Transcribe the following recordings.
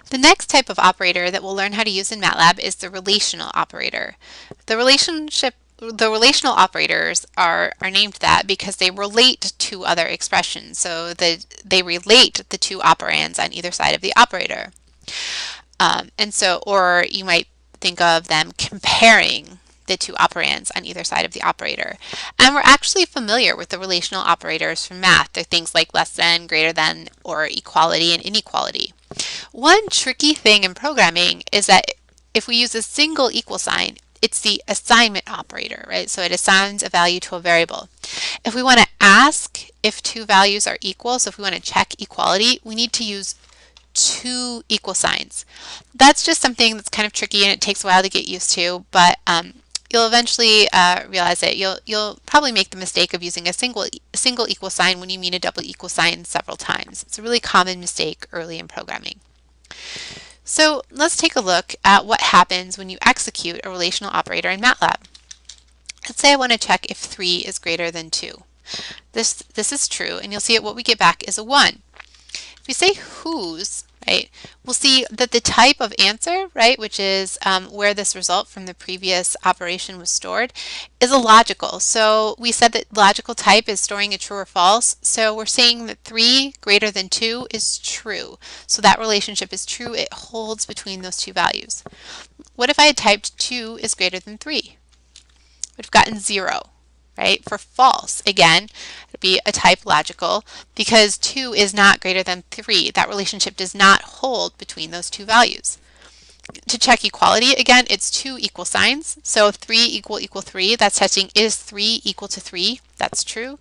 The next type of operator that we'll learn how to use in MATLAB is the relational operator. The relational operators are named that because they relate to other expressions. So they relate the two operands on either side of the operator. Or you might think of them comparing the two operands on either side of the operator. And we're actually familiar with the relational operators from math. They're things like less than, greater than, or equality and inequality. One tricky thing in programming is that if we use a single equal sign, it's the assignment operator, right? So it assigns a value to a variable. If we want to ask if two values are equal, so if we want to check equality, we need to use two equal signs. That's just something that's kind of tricky and it takes a while to get used to, but you'll eventually realize it. You'll probably make the mistake of using a single equal sign when you mean a double equal sign several times. It's a really common mistake early in programming. So let's take a look at what happens when you execute a relational operator in MATLAB. Let's say I want to check if 3 is greater than 2. This is true, and you'll see what we get back is a 1. If we say whose, right, we'll see that the type of answer, right, which is where this result from the previous operation was stored, is a logical. So we said that logical type is storing a true or false. So we're saying that 3 greater than 2 is true. So that relationship is true. It holds between those two values. What if I had typed 2 is greater than 3? We'd have gotten 0. Right? For false, again, it would be a type logical because 2 is not greater than 3. That relationship does not hold between those two values. To check equality, again, it's two equal signs. So 3 equal 3, that's testing is 3 equal to 3. That's true.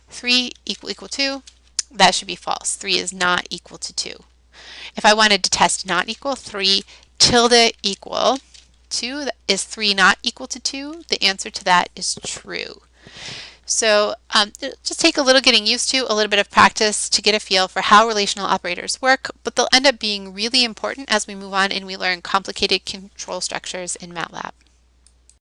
3 equal 2, that should be false. 3 is not equal to 2. If I wanted to test not equal, 3 tilde equal 2, is 3 not equal to 2? The answer to that is true. So just take a little getting used to, a little bit of practice to get a feel for how relational operators work, but they'll end up being really important as we move on and we learn complicated control structures in MATLAB.